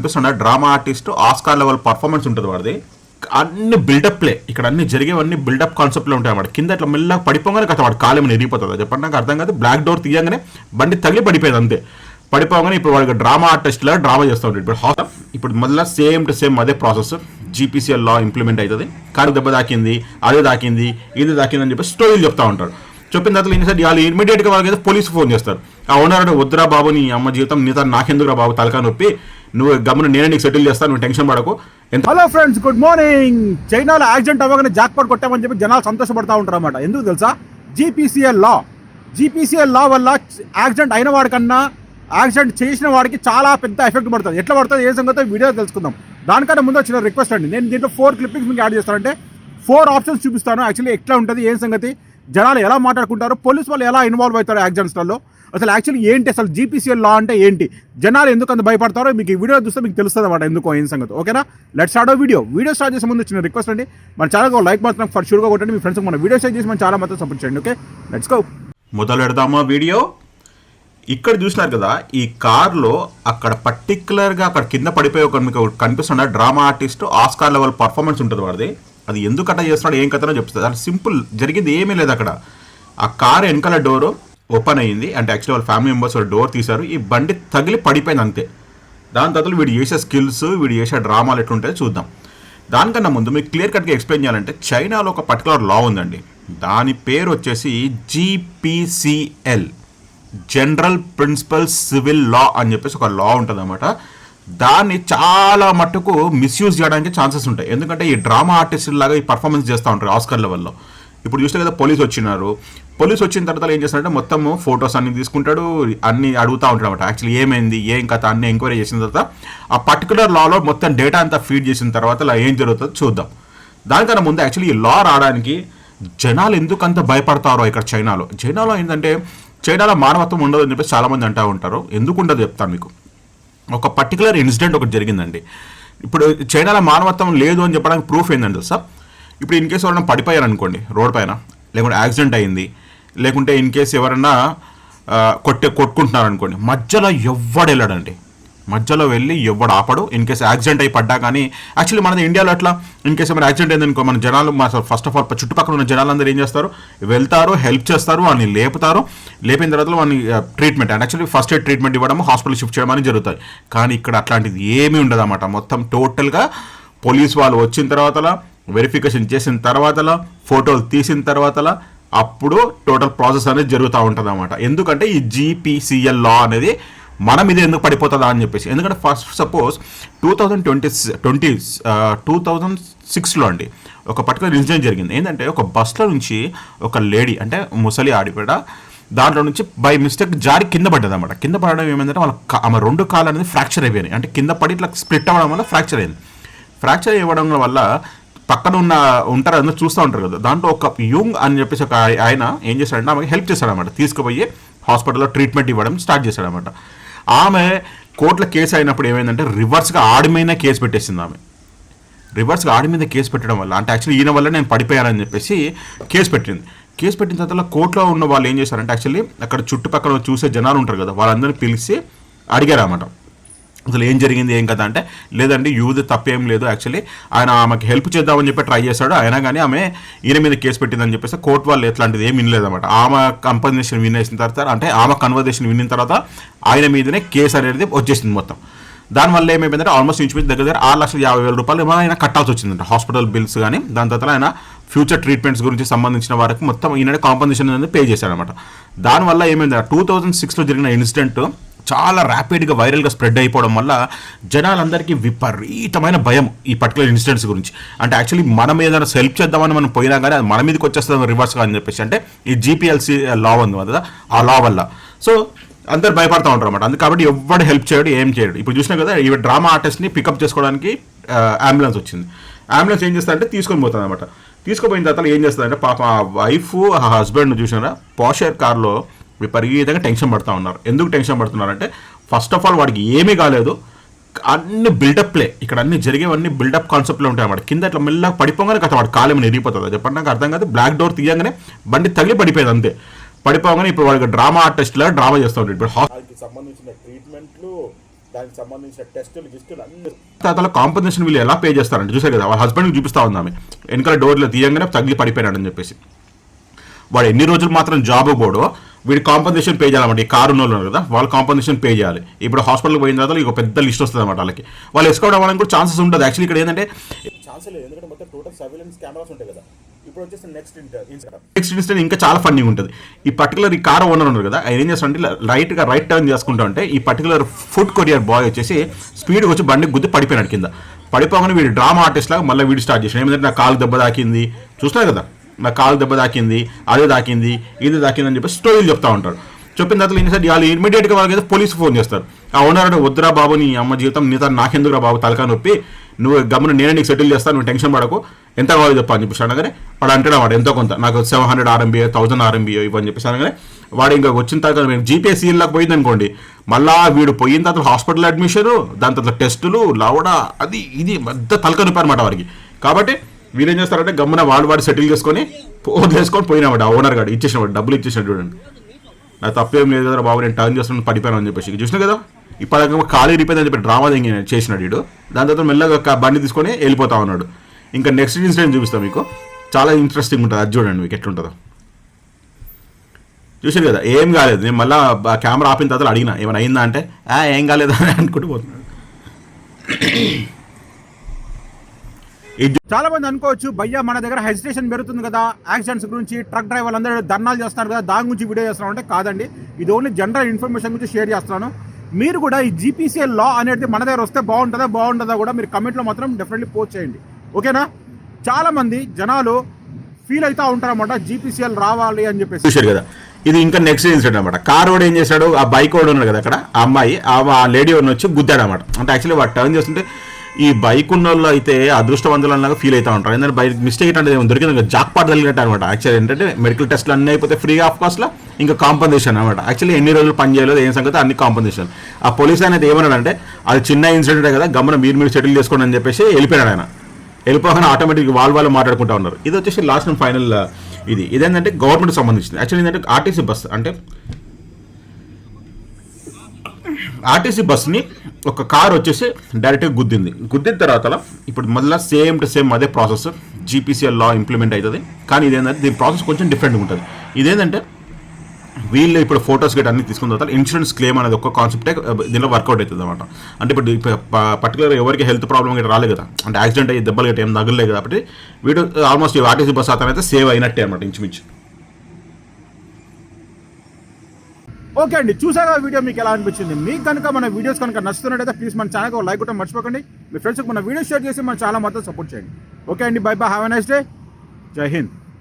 కనిపిస్తున్న drama artist Oscar level performance ఉంటుంది వాడిది. అన్ని బిల్డప్ ప్లే, ఇక్కడ అన్ని జరిగేవన్నీ బిల్డప్ కాన్సెప్ట్లో ఉంటాయి అన్నమాట. కింద ఇట్లా మెల్లగా పడిపోగానే కదా వాడు కాలేమని ఎరిగిపోతుంది. చెప్పండి నాకు అర్థం కాదు. బ్లాక్ డోర్ తీయగానే బండి తగిలి పడిపోయేది అంతే. పడిపోగానే ఇప్పుడు వాడికి డ్రామా ఆర్టిస్ట్లా డ్రామా చేస్తూ ఉంటాడు. ఇప్పుడు మళ్ళీ సేమ్ టు సేమ్ అదే ప్రాసెస్ జీపీసీఎల్ లా ఇంప్లిమెంట్ అవుతుంది. కారు దెబ్బ దాకింది, అదే దాకింది, ఇది దాకింది అని చెప్పి స్టోరీలు చెప్తా ఉంటాడు. చెప్పిన తర్వాత ఏం చేస్తారు, వాళ్ళు ఇమీడియట్గా వాళ్ళకి పోలీసు ఫోన్ చేస్తారు. ఆ ఓనర్ అంటే వద్దురా బాబు, నీ అమ్మ జీవితం నీతో నాకెందుకురా బాబు తలకా నొప్పి, నువ్వు గమని నేనే నీకు సెటిల్ చేస్తాను, నువ్వు టెన్షన్ పడకు. Hello friends, good morning. చైనాలో యాక్సిడెంట్ అవ్వగానే జాక్పాట్ కొట్టామని చెప్పి జనాలు సంతోషపడతా ఉంటారు అన్నమాట. ఎందుకు తెలుసా? జీపీసీఎల్ లా వల్ల యాక్సిడెంట్ అయిన వాడికన్నా యాక్సిడెంట్ చేసిన వాడికి చాలా పెద్ద ఎఫెక్ట్ పడుతుంది. ఎట్లా పడుతుంది ఏ సంగతో వీడియో తెలుసుకుందాం. దానికన్నా ముందు వచ్చిన రిక్వెస్ట్ అండి, నేను దీంట్లో 4 క్లిప్పింగ్స్ మీకు యాడ్ చేస్తానంటే 4 ఆప్షన్స్ చూపిస్తాను. యాక్చువల్లీ ఎట్లా ఉంటుంది, ఏం సంగతి, జనాలు ఎలా మాట్లాడుకుంటారు, పోలీస్ వాళ్ళు ఎలా ఇన్వాల్వ్ అవుతారు యాక్సిడెంట్స్లలో, అసలు యాక్చువల్లీ ఏంటి, అసలు జీపీసీఎల్ లా అంటే ఏంటి, జనాలు ఎందుకు అంత భయపడతారో మీకు ఈ వీడియో చూస్తే మీకు తెలుస్తుంది అన్నమాట ఎందుకో ఏం సంగతి. ఓకేనా, లెట్స్ స్టార్ట్ వీడియో స్టార్ట్ చేసే ముందు వచ్చిన రిక్వెస్ట్ అండి, మన ఛానల్కి లైక్ మాత్రం ఫర్ షూర్గా కొట్టండి. మీ ఫ్రెండ్స్కి మన వీడియో షేర్ చేసి మన చాలా మాత్రం సపోర్ట్ చేయండి. Okay, let's go. మొదలు పెడదామా వీడియో. ఇక్కడ చూసినారు కదా, ఈ కార్లో అక్కడ పర్టికులర్గా అక్కడ కింద పడిపోయి ఒక మీకు కనిపిస్తున్న drama artist Oscar level performance ఉంటుంది వాడిది. అది ఎందుకు అట్లా చేస్తున్నాడు, ఏం కథనో చెప్తుంది. అది సింపుల్, జరిగింది ఏమీ లేదు. అక్కడ ఆ కార్ వెనకాల డోరు ఓపెన్ అయ్యింది, అంటే యాక్చువల్లీ వాళ్ళ ఫ్యామిలీ మెంబర్స్ డోర్ తీశారు, ఈ బండి తగిలి పడిపోయింది అంతే. దాని తర్వాత వీడు చేసే స్కిల్స్, వీడు చేసే డ్రామాలు ఎట్లుంటాయో చూద్దాం. దానికన్నా ముందు మీకు క్లియర్ కట్గా ఎక్స్ప్లెయిన్ చేయాలంటే, చైనాలో ఒక పర్టికులర్ లా ఉందండి. దాని పేరు వచ్చేసి జీపీసీఎల్, జనరల్ ప్రిన్సిపల్ సివిల్ లా అని చెప్పేసి ఒక లా ఉంటుంది అన్నమాట. దాన్ని చాలా మట్టుకు మిస్యూజ్ చేయడానికి ఛాన్సెస్ ఉంటాయి. ఎందుకంటే ఈ డ్రామా ఆర్టిస్ట్ లాగా ఈ పర్ఫార్మెన్స్ చేస్తూ ఉంటారు ఆస్కార్ లెవెల్లో. ఇప్పుడు చూస్తే కదా పోలీసు వచ్చినారు, పోలీసు వచ్చిన తర్వాత ఏం చేస్తారంటే మొత్తము ఫొటోస్ అన్ని తీసుకుంటాడు, అన్ని అడుగుతూ ఉంటాడు అనమాట. యాక్చువల్లీ ఏమైంది, ఏం కథ అన్ని ఎంక్వైరీ చేసిన తర్వాత ఆ పర్టికులర్ లాలో మొత్తం డేటా అంతా ఫీడ్ చేసిన తర్వాత ఇలా ఏం జరుగుతుందో చూద్దాం. దానికన్నా ముందు యాక్చువల్లీ ఈ లా రావడానికి జనాలు ఎందుకు అంత భయపడతారో ఇక్కడ చైనాలో ఏంటంటే, చైనాలో మానవత్వం ఉండదు అని చెప్పేసి చాలామంది అంటూ ఉంటారు. ఎందుకు ఉండదు చెప్తాను మీకు. ఒక పర్టికులర్ ఇన్సిడెంట్ ఒకటి జరిగిందండి. ఇప్పుడు చైనాలో మానవత్వం లేదు అని చెప్పడానికి ప్రూఫ్ ఏంటంటే తెలుసా, ఇప్పుడు ఇన్ కేసు ఎవరైనా పడిపోయారు అనుకోండి రోడ్ పైన, లేకుంటే యాక్సిడెంట్ అయింది, లేకుంటే ఇన్ కేసు ఎవరైనా కొట్టుకుంటున్నారు అనుకోండి, మధ్యలో ఎవ్వడు వెళ్ళాడండి. మధ్యలో వెళ్ళి ఎవడు ఆపడు. ఇన్ కేసు యాక్సిడెంట్ అయి పడ్డా కానీ, యాక్చువల్లీ మనది ఇండియాలో అట్లా ఇన్ కేసు ఏమైనా యాక్సిడెంట్ అయిందనుకో, మన జనాలు ఫస్ట్ ఆఫ్ ఆల్ చుట్టుపక్కల ఉన్న జనాలందరూ ఏం చేస్తారు, వెళ్తారు, హెల్ప్ చేస్తారు, వాడిని లేపుతారు, లేపిన తర్వాత వాడిని treatment and actually first aid treatment ఇవ్వడం, హాస్పిటల్ షిఫ్ట్ చేయడం అని జరుగుతాయి. కానీ ఇక్కడ అట్లాంటిది ఏమీ ఉండదు అన్నమాట. మొత్తం టోటల్గా పోలీస్ వాళ్ళు వచ్చిన తర్వాత, వెరిఫికేషన్ చేసిన తర్వాత, ఫోటోలు తీసిన తర్వాత, అప్పుడు టోటల్ ప్రాసెస్ అనేది జరుగుతూ ఉంటుంది అన్నమాట. ఎందుకంటే ఈ జీపీసీఎల్ లా అనేది మన మీద ఎందుకు పడిపోతుందా అని చెప్పేసి. ఎందుకంటే ఫస్ట్ సపోజ్ 2006లో అండి ఒక పర్టికులర్ ఇన్సిడెంట్ జరిగింది. ఏంటంటే ఒక బస్లో నుంచి ఒక లేడీ, అంటే ముసలి ఆడిపేట, దాంట్లో నుంచి బై మిస్టేక్ జారి కింద పడ్డది అనమాట. కింద పడడం ఏమైందంటే ఆమె 2 కాళ్ళు అనేది ఫ్రాక్చర్ అయిపోయినాయి. అంటే కింద పడి ఇట్లా స్ప్లిట్ అవ్వడం వల్ల ఫ్రాక్చర్ అయింది. ఫ్రాక్చర్ అవ్వడం వల్ల పక్కన ఉంటారు, అందరూ చూస్తూ ఉంటారు కదా, దాంట్లో ఒక యూంగ్ అని చెప్పేసి ఒక ఆయన ఏం చేశాడంటే ఆమెకి హెల్ప్ చేశాడనమాట. తీసుకుపోయి హాస్పిటల్లో ట్రీట్మెంట్ ఇవ్వడం స్టార్ట్ చేశాడనమాట. ఆమె కోర్టులో కేసు అయినప్పుడు ఏమైందంటే రివర్స్గా ఆడి మీద కేసు పెట్టేసింది. ఆమె రివర్స్గా ఆడి మీద కేసు పెట్టడం వల్ల, అంటే యాక్చువల్లీ ఈయన వల్ల నేను పడిపోయానని చెప్పేసి కేసు పెట్టింది. కేసు పెట్టిన తర్వాత కోర్టులో ఉన్న వాళ్ళు ఏం చేశారంటే, యాక్చువల్లీ అక్కడ చుట్టుపక్కల చూసే జనాలు ఉంటారు కదా, వాళ్ళందరినీ పిలిచి అడిగారు అన్నమాట, అసలు ఏం జరిగింది ఏం కదా అంటే, లేదండి యూజ్ తప్పేం లేదు, యాక్చువల్లీ ఆయన ఆమెకి హెల్ప్ చేద్దామని చెప్పి ట్రై చేశాడు, అయినా కానీ ఆమె ఈయన మీద కేసు పెట్టిందని చెప్పేసి కోర్టు వాళ్ళు ఎట్లాంటిది ఏం వినలేదన్నమాట. ఆమె కన్వర్జేషన్ వినేసిన తర్వాత, అంటే ఆమె కన్వర్జేషన్ విన్న తర్వాత ఆయన మీదనే కేసు అనేది వచ్చేసింది మొత్తం. దానివల్ల ఏమైపోయిందంటే ఆల్మోస్ట్ ఇంచుమించు దగ్గర 6,50,000 రూపాయలు ఏమైనా ఆయన కట్టాల్సి వచ్చిందంట, హాస్పిటల్ బిల్స్ కానీ. దాని తర్వాత ఆయన ఫ్యూచర్ ట్రీట్మెంట్స్ గురించి సంబంధించిన వారికి మొత్తం ఈయన కాంపన్సేషన్ అనేది పే చేశాడనమాట. దానివల్ల ఏమైందంటే 2006లో జరిగిన ఇన్సిడెంట్ చాలా ర్యాపిడ్గా వైరల్గా స్ప్రెడ్ అయిపోవడం వల్ల జనాలందరికీ విపరీతమైన భయం ఈ పర్టికులర్ ఇన్సిడెంట్స్ గురించి. అంటే యాక్చువల్లీ మనం ఏదైనా హెల్ప్ చేద్దామని మనం పోయినా కానీ అది మన మీదకి వచ్చేస్తుంది రివర్స్గా అని చెప్పేసి. అంటే ఈ జీపీఎల్సీ లా ఉంది కదా, ఆ లా వల్ల సో అందరు భయపడతా ఉంటారు అనమాట. అందుకు కాబట్టి ఎవడు హెల్ప్ చేయడు, ఏం చేయడు. ఇప్పుడు చూసినా కదా, ఈ డ్రామా ఆర్టిస్ట్ని పికప్ చేసుకోవడానికి అంబులెన్స్ వచ్చింది. అంబులెన్స్ ఏం చేస్తారంటే తీసుకొని పోతుంది అనమాట. తీసుకుపోయిన తర్వాత ఏం చేస్తారంటే పాప ఆ వైఫ్ ఆ హస్బెండ్ చూసినారా పాషర్ కార్లో విపరీతంగా టెన్షన్ పడుతూ ఉన్నారు. ఎందుకు టెన్షన్ పడుతున్నారంటే, ఫస్ట్ ఆఫ్ ఆల్ వాడికి ఏమీ కాలేదు, అన్ని బిల్డప్ ప్లే, ఇక్కడ అన్ని జరిగేవన్నీ బిల్డప్ కాన్సెప్ట్లో ఉంటాయి అన్నమాట. కింద ఇట్లా మెల్లగా పడిపోగానే కదా వాడు కాలేమని ఎరిగిపోతుంది. చెప్పండి నాకు అర్థం కాదు. బ్లాక్ డోర్ తీయగానే బండి తగిలి పడిపోయేది అంతే. పడిపోగానే ఇప్పుడు వాడికి డ్రామా ఆర్టిస్ట్లా డ్రామా చేస్తూ ఉంటాడు. ఇప్పుడు హాస్పిటల్కి సంబంధించిన ట్రీట్మెంట్లు దానికి సంబంధించిన టెస్టులు గిస్టులు అన్ని తర్వాత కాంపన్సేషన్ వీళ్ళు ఎలా పే చేస్తారంటే చూసారు కదా, వాళ్ళ హస్బెండ్కి చూపిస్తా ఉంది ఆమె, వెనకాల డోర్లో తీయంగానే తగిలి పడిపోయినాడని చెప్పేసి. వాడు ఎన్ని రోజులు మాత్రం జాబ్ పోడో వీడి కాంపన్సేషన్ పే చేయాలన్నమాట. ఈ కారు ఉన్న వాళ్ళు ఉన్నారు కదా, వాళ్ళు కాంపన్సేషన్ పే చేయాలి. ఇప్పుడు హాస్పిటల్కి పోయిన తర్వాత ఒక పెద్ద లిస్ట్ వస్తుంది అన్నమాట వాళ్ళకి. వాళ్ళు ఎస్కౌట్ అవ్వడానికి కూడా ఛాన్సెస్ ఉంటుంది. యాక్చువల్లీ ఇక్కడ ఏంటంటే ఛాన్స్ లేదు, ఎందుకంటే మొత్తం టోటల్ సర్వేలెన్స్ కెమెరాస్ ఉంటాయి కదా. ఇప్పుడు వచ్చేసి నెక్స్ట్ ఇన్సిడెంట్ ఇంకా చాలా ఫన్నీగా ఉంటుంది. ఈ పర్టికులర్ ఈ కార్ ఓనర్ ఉన్నారు కదా, ఆయన ఏం చేస్తారంటే రైట్ టర్న్ చేసుకుంటా ఉంటే ఈ పర్టికులర్ ఫుడ్ కొరియర్ బాయ్ వచ్చేసి స్పీడ్గా వచ్చి బండి గుద్ది పడిపోయినాడు కింద. పడిపోగానే వీడు డ్రామా ఆర్టిస్ట్ లాగా మళ్ళీ వీడు స్టార్ట్ చేసాడు. ఏమంటే నా కాలు దెబ్బ తాకింది, చూస్తున్నారు కదా, నా కాలు దెబ్బ తాకింది, అదే తాకింది, ఇది తాకింది అని చెప్పి స్టోరీలు చెప్తా ఉంటాడు. చెప్పిన తర్వాత ఏం చేస్తారు, వాళ్ళు ఇమీడియట్గా వాళ్ళకి అయితే పోలీసు ఫోన్ చేస్తారు. ఆ ఓనర్ వద్దురా బాబు, నీ అమ్మ జీవితం నీతో నాకెందుకురా బాబు తలకా నొప్పి, నువ్వు గమన నేనే నీకు సెటిల్ చేస్తాను, నువ్వు టెన్షన్ పడకు, ఎంత కావాలో చెప్పా అని చెప్పేసి అనగానే వాడు అంటాడు వాడు ఎంతో కొంత, నాకు 700 RMB 1000 RMB ఇవ్వని చెప్పేసి అనగానే వాడు ఇంకా వచ్చిన తర్వాత మేము జీపీఎస్ సీల్లాగా పోయింది అనుకోండి, మళ్ళా వీడు పోయిన తర్వాత హాస్పిటల్ అడ్మిషను, దాని తర్వాత టెస్టులు లవడా అది ఇది పెద్ద తలక నొప్పి అనమాట వారికి. కాబట్టి వీళ్ళు ఏం చేస్తారంటే గమ్మున వాడు సెటిల్ చేసుకొని వదిలేసుకొని పోయినామాట. ఆ ఓనర్ గాడు ఇచ్చేసినవాడు, డబ్బులు ఇచ్చేసినట్టు. చూడండి, నా తప్పేం లేదు కదా బాబు, నేను టర్న్ చేస్తున్నాను పడిపోయాను అని చెప్పేసి. చూసినా కదా, ఇప్పుడు ఖాళీ రిపోయిందని చెప్పి డ్రామా చేసినాడు వీడు. దాని తర్వాత మెల్లగా బండి తీసుకొని వెళ్ళిపోతా ఉన్నాడు. ఇంకా నెక్స్ట్ ఇన్సిడెంట్ చూపిస్తాం మీకు, చాలా ఇంట్రెస్టింగ్ ఉంటుంది, అది చూడండి మీకు ఎట్లుంటుందో. చూసారు కదా, ఏం కాలేదు. నేను మళ్ళీ కెమెరా ఆపిన తర్వాత అడిగినా ఏమైనా అయిందా అంటే ఏం కాలేదు అని అనుకుంటూ పోతున్నాడు. చాలా మంది అనుకోవచ్చు, భయ్యా మన దగ్గర హెసిటేషన్ పెరుగుతుంది కదా యాక్సిడెంట్స్ గురించి, ట్రక్ డ్రైవర్లు అందరూ ధర్నాలు చేస్తున్నారు కదా, దాని గురించి వీడియో చేస్తున్నాం అంటే కాదండి. ఇది ఓన్లీ జనరల్ ఇన్ఫర్మేషన్ గురించి షేర్ చేస్తున్నాను. మీరు కూడా ఈ జీపీసీఎల్ లా అనేది మన దగ్గర వస్తే బాగుంటుందా కూడా మీరు కమెంట్లో మాత్రం డెఫినెట్లీ పోస్ట్ చేయండి, ఓకేనా? చాలా మంది జనాలు ఫీల్ అవుతూ ఉంటారన్నమాట జీపీసీఎల్ రావాలి అని చెప్పేసి. చూశారు కదా, ఇది ఇంకా నెక్స్ట్ ఇన్సిడెంట్ అనమాట. కార్ వాడు ఏం చేశాడు, ఆ బైక్ వాడు ఉన్నాడు కదా అక్కడ, ఆ అమ్మాయి ఆ లేడీ వాడిని వచ్చి గుద్దాడు అనమాట. అంటే యాక్చువల్లీ వాడు టర్న్ చేస్తుంటే ఈ బైక్ ఉన్న వాళ్ళు అయితే అదృష్టవంతులలాగా ఫీల్ అవుతూ ఉంటారు. ఎందుకంటే బైక్ మిస్టేక్ అంటే దొరికింది జాక్ పాట్ తగిలినట్టు అనమాట. యాక్చువల్లీ ఏంటంటే మెడికల్ టెస్ట్లు అన్నీ అయిపోతే ఫ్రీ ఆఫ్ కాస్ట్లో ఇంకా కాంపన్సేషన్ అనమాట. యాక్చువల్లీ ఎన్ని రోజులు పని చేయలేదు ఏం సంగతి అన్ని కాంపన్సేషన్. ఆ పోలీస్ అనేది ఏమన్నాడంటే అది చిన్న ఇన్సిడెంటే కదా, గమనం మీరు సెటిల్ చేసుకోండి అని చెప్పేసి వెళ్ళిపోయాడు ఆయన. వెళ్ళిపోగానే ఆటోమేటిక్ వాళ్ళు మాట్లాడుకుంటూ ఉన్నారు. ఇది వచ్చేసి లాస్ట్ అండ్ ఫైనల్. ఇదేంటంటే గవర్నమెంట్కి సంబంధించింది. యాక్చువల్లీ ఏంటంటే ఆర్టీసీ బస్, అంటే ఆర్టీసీ బస్ని ఒక కార్ వచ్చేసి డైరెక్ట్గా గుద్దిన తర్వాత ఇప్పుడు మళ్ళీ సేమ్ టు సేమ్ అదే ప్రాసెస్ జీపీసీఎల్ లా ఇంప్లిమెంట్ అవుతుంది. కానీ ఇదేంటంటే దీని ప్రాసెస్ కొంచెం డిఫరెంట్గా ఉంటుంది. ఇదేంటంటే వీళ్ళు ఇప్పుడు ఫొటోస్ గట్ అన్ని తీసుకున్న తర్వాత ఇన్సూరెన్స్ క్లెయిమ్ అనేది ఒక కాన్సెప్టే దీనిలో వర్కౌట్ అవుతుంది అనమాట. అంటే ఇప్పుడు పర్టికులర్ ఎవరికి హెల్త్ ప్రాబ్లమ్ గట్రా రాలేదు కదా, అంటే యాక్సిడెంట్ అయ్యి దెబ్బలు గట్రా ఏం తగలేదు కాబట్టి వీడు ఆల్మోస్ట్ ఆర్టీసీ బస్ అతను అయితే సేవ్ అయినట్టే అనమాట ఇంచుమించు. ఓకే అండి, చూసాగా వీడియో మీకు ఎలా అనిపించింది? మీకు కనుక మన వీడియోస్ కనుక నచ్చుతున్నట్టయితే ప్లీజ్ మన ఛానల్కి ఒక లైక్ కొట్టడం మర్చిపోకండి. మీ ఫ్రెండ్స్కి మన వీడియో షేర్ చేసి మన చాలా మాత్రం సపోర్ట్ చేయండి. ఓకే అండి, by by, have a nice day, జై హింద్.